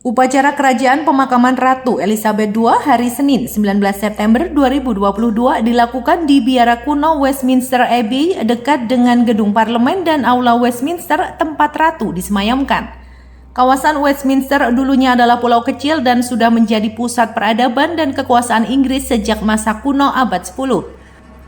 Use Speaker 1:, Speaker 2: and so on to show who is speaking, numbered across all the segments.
Speaker 1: Upacara kerajaan pemakaman Ratu Elizabeth II hari Senin 19 September 2022 dilakukan di biara kuno Westminster Abbey dekat dengan gedung parlemen dan aula Westminster tempat Ratu disemayamkan. Kawasan Westminster dulunya adalah pulau kecil dan sudah menjadi pusat peradaban dan kekuasaan Inggris sejak masa kuno abad 10.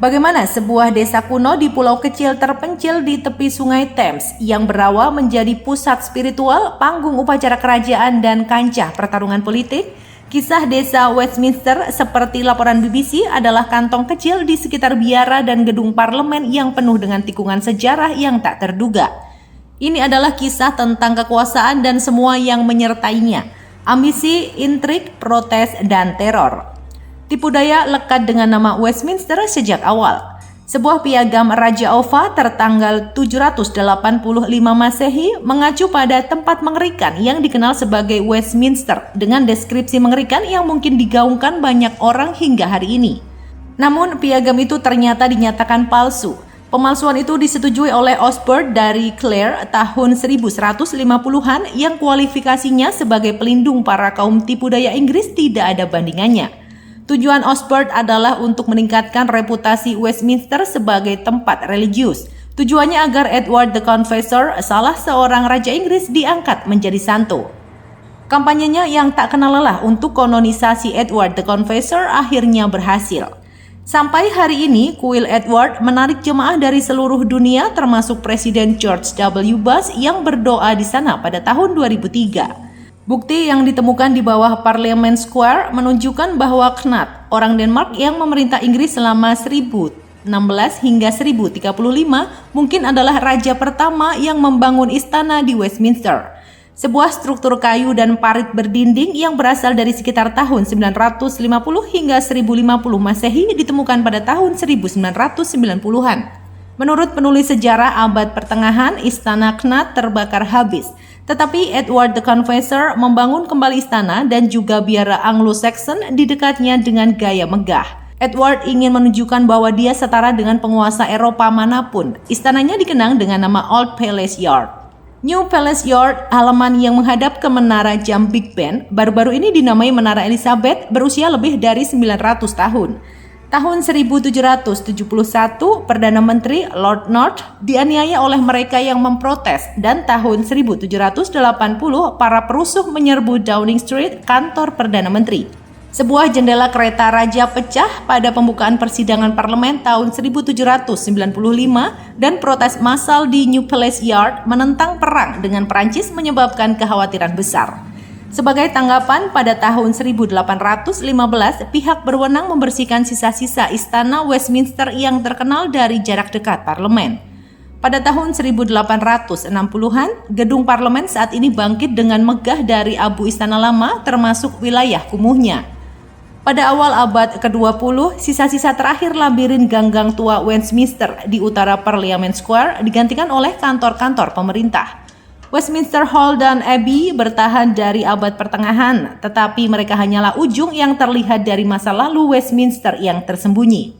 Speaker 1: Bagaimana sebuah desa kuno di pulau kecil terpencil di tepi sungai Thames yang berawal menjadi pusat spiritual, panggung upacara kerajaan dan kancah pertarungan politik? Kisah desa Westminster seperti laporan BBC adalah kantong kecil di sekitar biara dan gedung parlemen yang penuh dengan tikungan sejarah yang tak terduga. Ini adalah kisah tentang kekuasaan dan semua yang menyertainya, ambisi, intrik, protes, dan teror. Tipu daya lekat dengan nama Westminster sejak awal. Sebuah piagam Raja Offa tertanggal 785 Masehi mengacu pada tempat mengerikan yang dikenal sebagai Westminster dengan deskripsi mengerikan yang mungkin digaungkan banyak orang hingga hari ini. Namun piagam itu ternyata dinyatakan palsu. Pemalsuan itu disetujui oleh Osbert dari Clare tahun 1150-an yang kualifikasinya sebagai pelindung para kaum tipu daya Inggris tidak ada bandingannya. Tujuan Osbert adalah untuk meningkatkan reputasi Westminster sebagai tempat religius. Tujuannya agar Edward the Confessor, salah seorang raja Inggris, diangkat menjadi santo. Kampanyenya yang tak kenal lelah untuk kanonisasi Edward the Confessor akhirnya berhasil. Sampai hari ini, kuil Edward menarik jemaah dari seluruh dunia termasuk Presiden George W. Bush yang berdoa di sana pada tahun 2003. Bukti yang ditemukan di bawah Parliament Square menunjukkan bahwa Knut, orang Denmark yang memerintah Inggris selama 1016 hingga 1035, mungkin adalah raja pertama yang membangun istana di Westminster. Sebuah struktur kayu dan parit berdinding yang berasal dari sekitar tahun 950 hingga 1050 Masehi ditemukan pada tahun 1990-an. Menurut penulis sejarah abad pertengahan, istana Knut terbakar habis. Tetapi Edward the Confessor membangun kembali istana dan juga biara Anglo-Saxon di dekatnya dengan gaya megah. Edward ingin menunjukkan bahwa dia setara dengan penguasa Eropa manapun. Istananya dikenang dengan nama Old Palace Yard. New Palace Yard, halaman yang menghadap ke menara jam Big Ben, baru-baru ini dinamai Menara Elizabeth, berusia lebih dari 900 tahun. Tahun 1771, Perdana Menteri Lord North dianiaya oleh mereka yang memprotes dan tahun 1780 para perusuh menyerbu Downing Street, kantor Perdana Menteri. Sebuah jendela kereta raja pecah pada pembukaan persidangan parlemen tahun 1795 dan protes massal di New Palace Yard menentang perang dengan Perancis menyebabkan kekhawatiran besar. Sebagai tanggapan, pada tahun 1815, pihak berwenang membersihkan sisa-sisa istana Westminster yang terkenal dari jarak dekat parlemen. Pada tahun 1860-an, gedung parlemen saat ini bangkit dengan megah dari abu istana lama termasuk wilayah kumuhnya. Pada awal abad ke-20, sisa-sisa terakhir labirin ganggang tua Westminster di utara Parliament Square digantikan oleh kantor-kantor pemerintah. Westminster Hall dan Abbey bertahan dari abad pertengahan, tetapi mereka hanyalah ujung yang terlihat dari masa lalu Westminster yang tersembunyi.